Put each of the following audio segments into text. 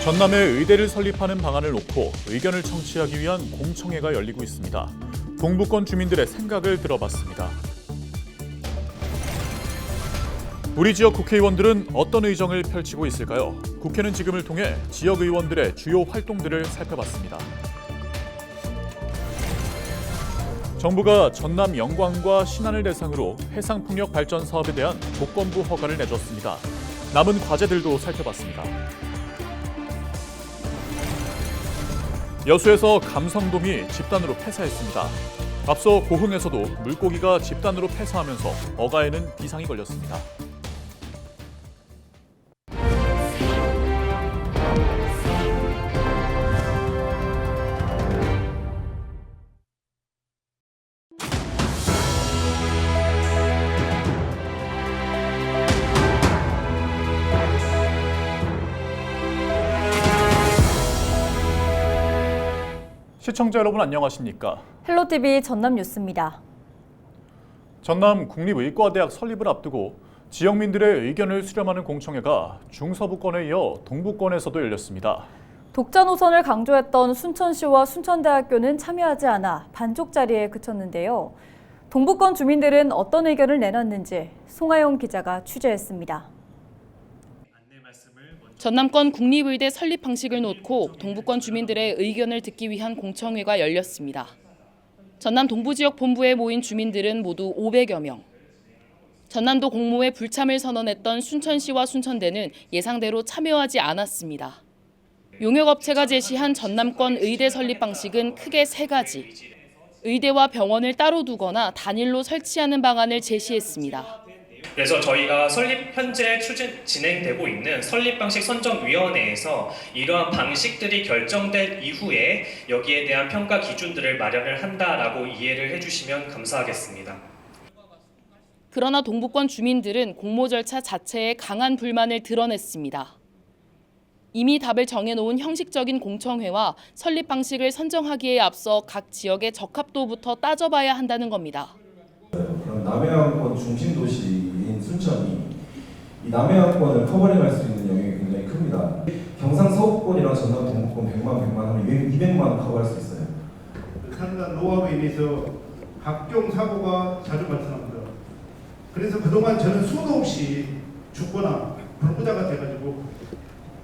전남에 의대를 설립하는 방안을 놓고 의견을 청취하기 위한 공청회가 열리고 있습니다. 동부권 주민들의 생각을 들어봤습니다. 우리 지역 국회의원들은 어떤 의정을 펼치고 있을까요? 국회는 지금을 통해 지역 의원들의 주요 활동들을 살펴봤습니다. 정부가 전남 영광과 신안을 대상으로 해상풍력 발전 사업에 대한 조건부 허가를 내줬습니다. 남은 과제들도 살펴봤습니다. 여수에서 감성돔이 집단으로 폐사했습니다. 앞서 고흥에서도 물고기가 집단으로 폐사하면서 어가에는 비상이 걸렸습니다. 시청자 여러분 안녕하십니까? 헬로티비 전남 뉴스입니다. 전남 국립의과대학 설립을 앞두고 지역민들의 의견을 수렴하는 공청회가 중서부권에 이어 동부권에서도 열렸습니다. 독자 노선을 강조했던 순천시와 순천대학교는 참여하지 않아 반쪽 자리에 그쳤는데요. 동부권 주민들은 어떤 의견을 내놨는지 송하영 기자가 취재했습니다. 전남권 국립의대 설립 방식을 놓고 동부권 주민들의 의견을 듣기 위한 공청회가 열렸습니다. 전남 동부지역 본부에 모인 주민들은 모두 500여 명. 전남도 공모에 불참을 선언했던 순천시와 순천대는 예상대로 참여하지 않았습니다. 용역업체가 제시한 전남권 의대 설립 방식은 크게 세 가지. 의대와 병원을 따로 두거나 단일로 설치하는 방안을 제시했습니다. 그래서 저희가 현재 진행되고 있는 설립 방식 선정위원회에서 이러한 방식들이 결정된 이후에 여기에 대한 평가 기준들을 마련을 한다라고 이해를 해주시면 감사하겠습니다. 그러나 동부권 주민들은 공모 절차 자체에 강한 불만을 드러냈습니다. 이미 답을 정해놓은 형식적인 공청회와 설립 방식을 선정하기에 앞서 각 지역의 적합도부터 따져봐야 한다는 겁니다. 그럼 남해안권 중심 도시인 순천이 이 남해안권을 커버링할 수 있는 영역이 굉장히 큽니다. 경상 서부권이랑 전남 동부권 100만 하면 200만 커버할 수 있어요. 산단 노후에 인해서 각종 사고가 자주 발생합니다. 그래서 그동안 저는 수도 없이 죽거나 불구자가 돼가지고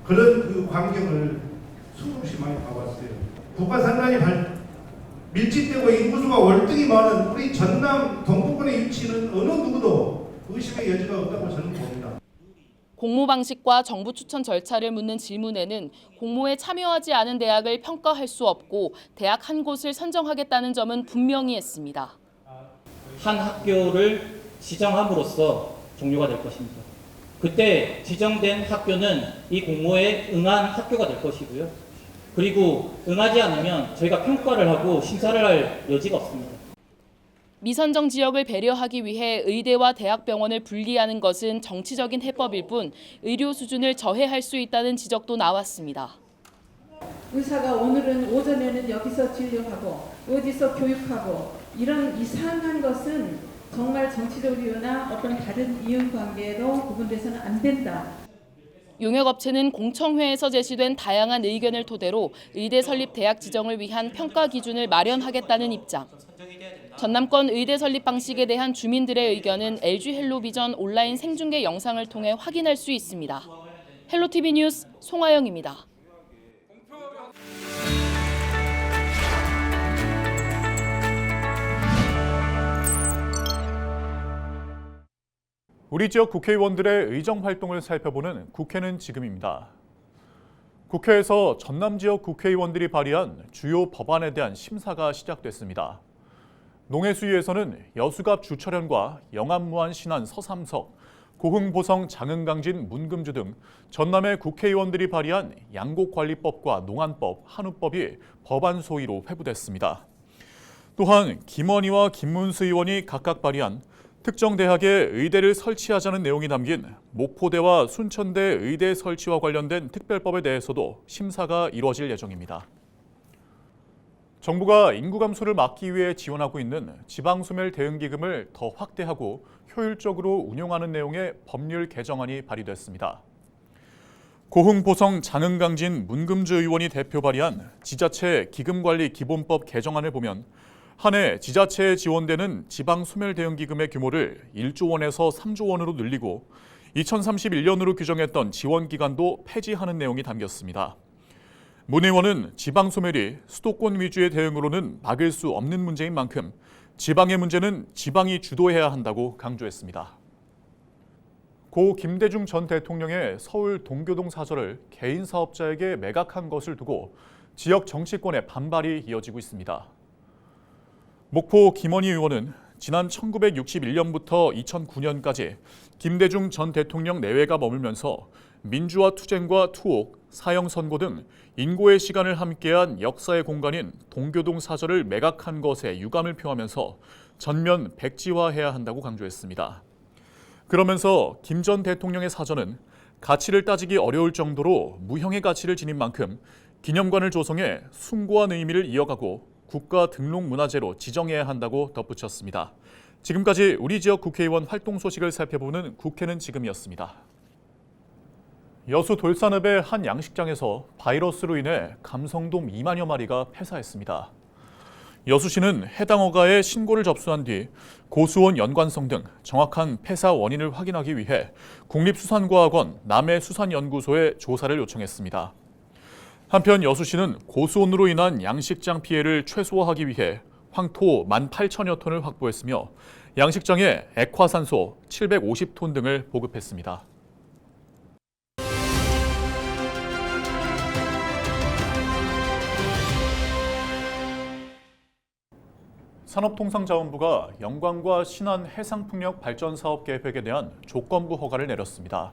그런 그 광경을 수도 없이 많이 봐왔어요. 국가산단이 밀집되고 인구수가 월등히 많은 우리 전남 동부권의 위치는 어느 누구도 의심의 여지가 없다고 저는 봅니다. 공모 방식과 정부 추천 절차를 묻는 질문에는 공모에 참여하지 않은 대학을 평가할 수 없고 대학 한 곳을 선정하겠다는 점은 분명히 했습니다. 한 학교를 지정함으로써 종료가 될 것입니다. 그때 지정된 학교는 이 공모에 응한 학교가 될 것이고요. 그리고 응하지 않으면 저희가 평가를 하고 심사를 할 여지가 없습니다. 미선정 지역을 배려하기 위해 의대와 대학병원을 분리하는 것은 정치적인 해법일 뿐 의료 수준을 저해할 수 있다는 지적도 나왔습니다. 의사가 오늘은 오전에는 여기서 진료하고 어디서 교육하고 이런 이상한 것은 정말 정치적 이유나 어떤 다른 이윤관계로 구분돼서는 안 된다. 용역업체는 공청회에서 제시된 다양한 의견을 토대로 의대 설립 대학 지정을 위한 평가 기준을 마련하겠다는 입장. 전남권 의대 설립 방식에 대한 주민들의 의견은 LG 헬로비전 온라인 생중계 영상을 통해 확인할 수 있습니다. 헬로티비 뉴스 송하영입니다. 우리 지역 국회의원들의 의정 활동을 살펴보는 국회는 지금입니다. 국회에서 전남 지역 국회의원들이 발의한 주요 법안에 대한 심사가 시작됐습니다. 농해수위에서는 여수갑 주철현과 영암무안 신안 서삼석, 고흥 보성 장흥강진 문금주 등 전남의 국회의원들이 발의한 양곡관리법과 농안법, 한우법이 법안 소위로 회부됐습니다. 또한 김원희와 김문수 의원이 각각 발의한 특정 대학에 의대를 설치하자는 내용이 담긴 목포대와 순천대 의대 설치와 관련된 특별법에 대해서도 심사가 이루어질 예정입니다. 정부가 인구 감소를 막기 위해 지원하고 있는 지방소멸 대응기금을 더 확대하고 효율적으로 운용하는 내용의 법률 개정안이 발의됐습니다. 고흥보성 장흥강진 문금주 의원이 대표 발의한 지자체 기금관리 기본법 개정안을 보면 한 해 지자체에 지원되는 지방소멸대응기금의 규모를 1조 원에서 3조 원으로 늘리고 2031년으로 규정했던 지원 기간도 폐지하는 내용이 담겼습니다. 문 의원은 지방소멸이 수도권 위주의 대응으로는 막을 수 없는 문제인 만큼 지방의 문제는 지방이 주도해야 한다고 강조했습니다. 고 김대중 전 대통령의 서울 동교동 사저를 개인 사업자에게 매각한 것을 두고 지역 정치권의 반발이 이어지고 있습니다. 목포 김원희 의원은 지난 1961년부터 2009년까지 김대중 전 대통령 내외가 머물면서 민주화 투쟁과 투옥, 사형 선고 등 인고의 시간을 함께한 역사의 공간인 동교동 사저를 매각한 것에 유감을 표하면서 전면 백지화해야 한다고 강조했습니다. 그러면서 김 전 대통령의 사저는 가치를 따지기 어려울 정도로 무형의 가치를 지닌 만큼 기념관을 조성해 숭고한 의미를 이어가고 국가 등록 문화재로 지정해야 한다고 덧붙였습니다. 지금까지 우리 지역 국회의원 활동 소식을 살펴보는 국회는 지금이었습니다. 여수 돌산읍의 한 양식장에서 바이러스로 인해 감성돔 2만여 마리가 폐사했습니다. 여수시는 해당 허가에 신고를 접수한 뒤 고수온 연관성 등 정확한 폐사 원인을 확인하기 위해 국립수산과학원 남해수산연구소에 조사를 요청했습니다. 한편 여수시는 고수온으로 인한 양식장 피해를 최소화하기 위해 황토 18,000여 톤을 확보했으며 양식장에 액화산소 750톤 등을 보급했습니다. 산업통상자원부가 영광과 신안 해상풍력 발전 사업 계획에 대한 조건부 허가를 내렸습니다.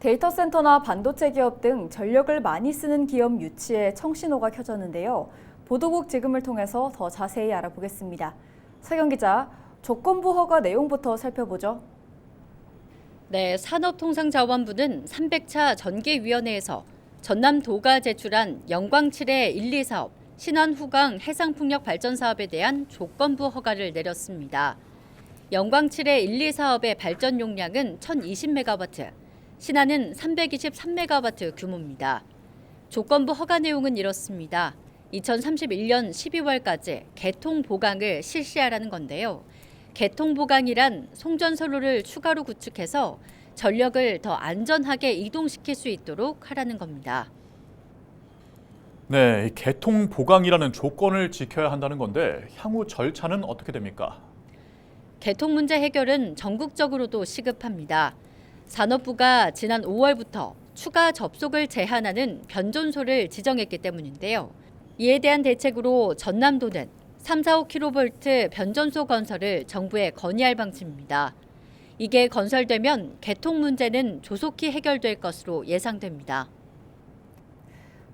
데이터 센터나 반도체 기업 등 전력을 많이 쓰는 기업 유치에 청신호가 켜졌는데요. 보도국 지금을 통해서 더 자세히 알아보겠습니다. 서경 기자, 조건부 허가 내용부터 살펴보죠. 네, 산업통상자원부는 300차 전개위원회에서 전남도가 제출한 영광7의 1, 2 사업, 신안후강 해상풍력 발전 사업에 대한 조건부 허가를 내렸습니다. 영광7의 1, 2 사업의 발전 용량은 1020메가와트, 신안은 323메가와트 규모입니다. 조건부 허가 내용은 이렇습니다. 2031년 12월까지 개통 보강을 실시하라는 건데요. 개통 보강이란 송전선로를 추가로 구축해서 전력을 더 안전하게 이동시킬 수 있도록 하라는 겁니다. 네, 개통 보강이라는 조건을 지켜야 한다는 건데 향후 절차는 어떻게 됩니까? 개통 문제 해결은 전국적으로도 시급합니다. 산업부가 지난 5월부터 추가 접속을 제한하는 변전소를 지정했기 때문인데요. 이에 대한 대책으로 전남도는 345kV 변전소 건설을 정부에 건의할 방침입니다. 이게 건설되면 개통 문제는 조속히 해결될 것으로 예상됩니다.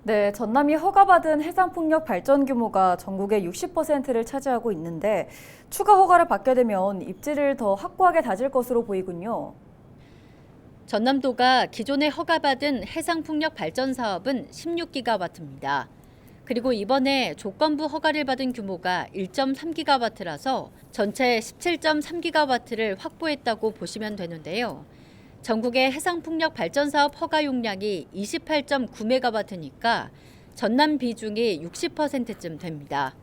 네, 전남이 허가받은 해상풍력 발전 규모가 전국의 60%를 차지하고 있는데 추가 허가를 받게 되면 입지를 더 확고하게 다질 것으로 보이군요. 전남도가 기존에 허가받은 해상풍력 발전 사업은 16기가와트입니다. 그리고 이번에 조건부 허가를 받은 규모가 1.3기가와트라서 전체 17.3기가와트를 확보했다고 보시면 되는데요. 전국의 해상풍력 발전 사업 허가 용량이 28.9메가와트니까 전남 비중이 60%쯤 됩니다.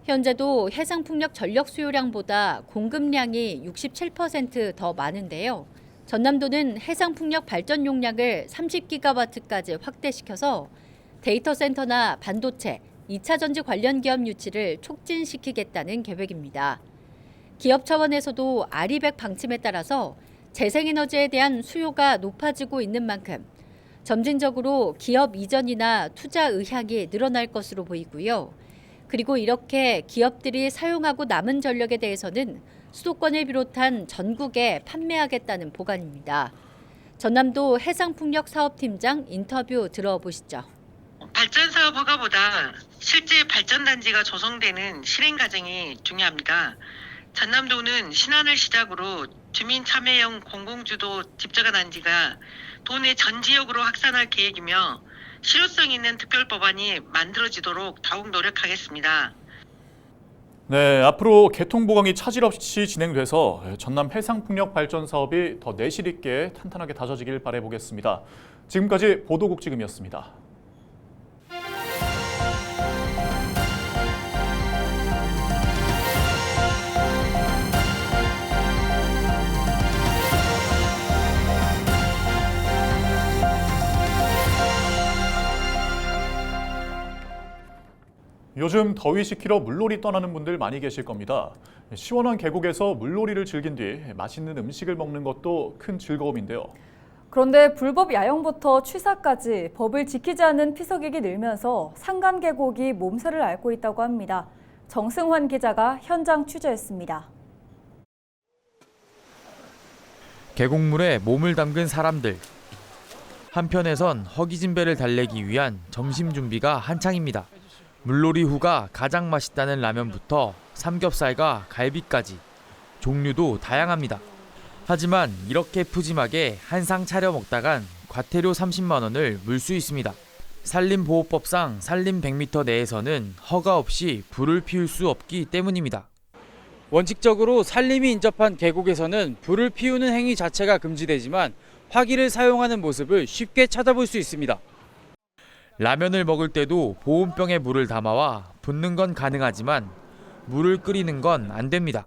현재도 해상풍력 전력 수요량보다 공급량이 67% 더 많은데요. 전남도는 해상풍력 발전 용량을 30기가와트까지 확대시켜서 데이터 센터나 반도체, 2차 전지 관련 기업 유치를 촉진시키겠다는 계획입니다. 기업 차원에서도 아리백 방침에 따라서 재생에너지에 대한 수요가 높아지고 있는 만큼 점진적으로 기업 이전이나 투자 의향이 늘어날 것으로 보이고요. 그리고 이렇게 기업들이 사용하고 남은 전력에 대해서는 수도권을 비롯한 전국에 판매하겠다는 보관입니다. 전남도 해상풍력 사업팀장 인터뷰 들어보시죠. 발전 사업 허가보다 실제 발전단지가 조성되는 실행 과정이 중요합니다. 전남도는 신안을 시작으로 주민 참여형 공공주도 집저가 단지가 도내 전 지역으로 확산할 계획이며 실효성 있는 특별법안이 만들어지도록 더욱 노력하겠습니다. 네, 앞으로 개통 보강이 차질 없이 진행돼서 전남 해상풍력 발전 사업이 더 내실 있게 탄탄하게 다져지길 바라보겠습니다. 지금까지 보도국 지금이었습니다. 요즘 더위 식히러 물놀이 떠나는 분들 많이 계실 겁니다. 시원한 계곡에서 물놀이를 즐긴 뒤 맛있는 음식을 먹는 것도 큰 즐거움인데요. 그런데 불법 야영부터 취사까지 법을 지키지 않는 피서객이 늘면서 산간 계곡이 몸살을 앓고 있다고 합니다. 정승환 기자가 현장 취재했습니다. 계곡물에 몸을 담근 사람들. 한편에선 허기진 배를 달래기 위한 점심 준비가 한창입니다. 물놀이 후가 가장 맛있다는 라면부터 삼겹살과 갈비까지 종류도 다양합니다. 하지만 이렇게 푸짐하게 한 상 차려 먹다간 과태료 30만 원을 물 수 있습니다. 산림보호법상 산림 100m 내에서는 허가 없이 불을 피울 수 없기 때문입니다. 원칙적으로 산림이 인접한 계곡에서는 불을 피우는 행위 자체가 금지되지만 화기를 사용하는 모습을 쉽게 찾아볼 수 있습니다. 라면을 먹을 때도 보온병에 물을 담아와 붓는 건 가능하지만 물을 끓이는 건 안 됩니다.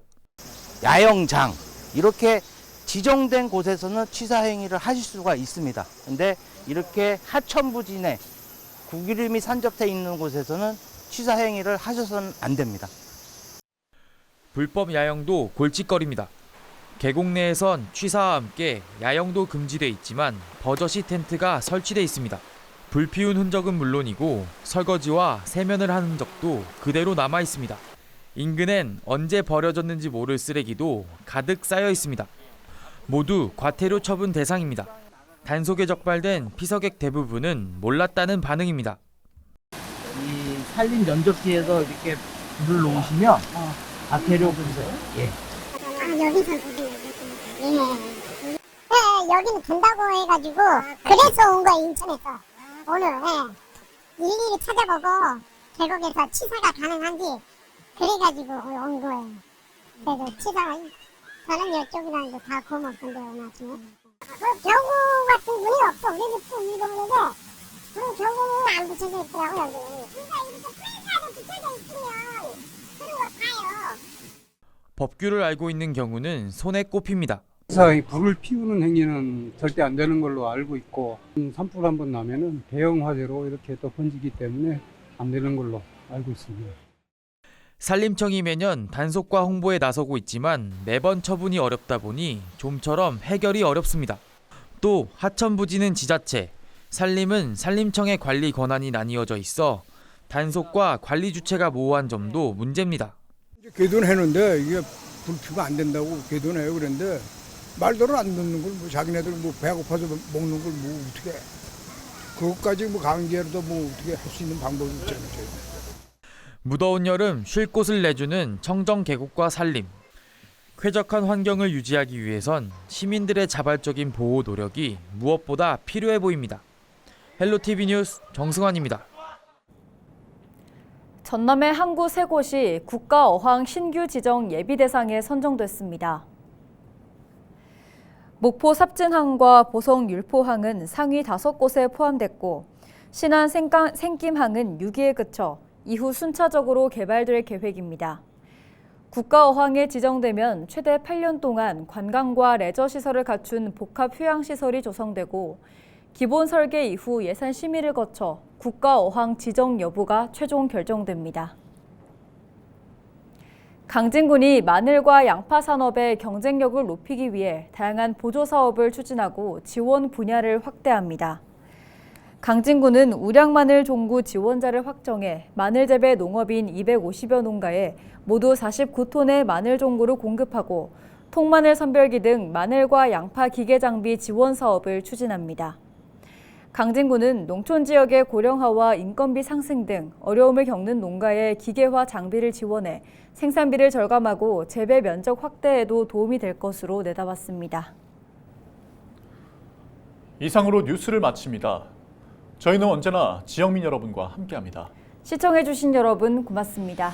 야영장 이렇게 지정된 곳에서는 취사 행위를 하실 수가 있습니다. 근데 이렇게 하천부진에 구기름이 산적돼 있는 곳에서는 취사 행위를 하셔서는 안 됩니다. 불법 야영도 골칫거리입니다. 계곡 내에선 취사와 함께 야영도 금지돼 있지만 버젓이 텐트가 설치돼 있습니다. 불 피운 흔적은 물론이고 설거지와 세면을 한 흔적도 그대로 남아 있습니다. 인근엔 언제 버려졌는지 모를 쓰레기도 가득 쌓여 있습니다. 모두 과태료 처분 대상입니다. 단속에 적발된 피서객 대부분은 몰랐다는 반응입니다. 이 산림 면적지에서 이렇게 불을 놓으시면 과태료 분석. 여기서 여기는 된다고 해가지고 그래서 온 거야 인천에서. 오늘 일일이 찾아보고 계곡에서 취사가 가능한지 그래가지고 온 거예요. 그래서 취사가 저는 이쪽이라는 게 다 고맙던데 오늘 아침에. 경고 같은 분이 없어. 우리 집도 읽어보는데 그런 경고는 안 붙여져 있더라고 여기. 그러니까 이렇게 프레스하게 붙여져 있으면 그런 거 봐요. 법규를 알고 있는 경우는 손에 꼽힙니다. 그래서 불을 피우는 행위는 절대 안 되는 걸로 알고 있고 산불 한번 나면은 대형 화재로 이렇게 또 번지기 때문에 안 되는 걸로 알고 있습니다. 산림청이 매년 단속과 홍보에 나서고 있지만 매번 처분이 어렵다 보니 좀처럼 해결이 어렵습니다. 또 하천부지는 지자체, 산림은 산림청의 관리 권한이 나뉘어져 있어 단속과 관리 주체가 모호한 점도 문제입니다. 개돈했는데 이게 불 피우면 안 된다고 개돈해요. 그런데 말대로 안 듣는 걸 뭐 자기네들 뭐 배고파서 먹는 걸 뭐 어떻게 해. 그것까지 뭐 강제로도 뭐 어떻게 할 수 있는 방법이 있잖아요. 무더운 여름 쉴 곳을 내주는 청정 계곡과 산림. 쾌적한 환경을 유지하기 위해선 시민들의 자발적인 보호 노력이 무엇보다 필요해 보입니다. 헬로티비 뉴스 정승환입니다. 전남의 항구 3곳이 국가어항 신규 지정 예비 대상에 선정됐습니다. 목포 삽진항과 보성 율포항은 상위 5곳에 포함됐고 신안 생김항은 6위에 그쳐 이후 순차적으로 개발될 계획입니다. 국가어항에 지정되면 최대 8년 동안 관광과 레저 시설을 갖춘 복합 휴양시설이 조성되고 기본 설계 이후 예산 심의를 거쳐 국가어항 지정 여부가 최종 결정됩니다. 강진군이 마늘과 양파 산업의 경쟁력을 높이기 위해 다양한 보조 사업을 추진하고 지원 분야를 확대합니다. 강진군은 우량마늘 종구 지원자를 확정해 마늘 재배 농업인 250여 농가에 모두 49톤의 마늘 종구를 공급하고 통마늘 선별기 등 마늘과 양파 기계 장비 지원 사업을 추진합니다. 강진군은 농촌 지역의 고령화와 인건비 상승 등 어려움을 겪는 농가에 기계화 장비를 지원해 생산비를 절감하고 재배 면적 확대에도 도움이 될 것으로 내다봤습니다. 이상으로 뉴스를 마칩니다. 저희는 언제나 지역민 여러분과 함께합니다. 시청해주신 여러분 고맙습니다.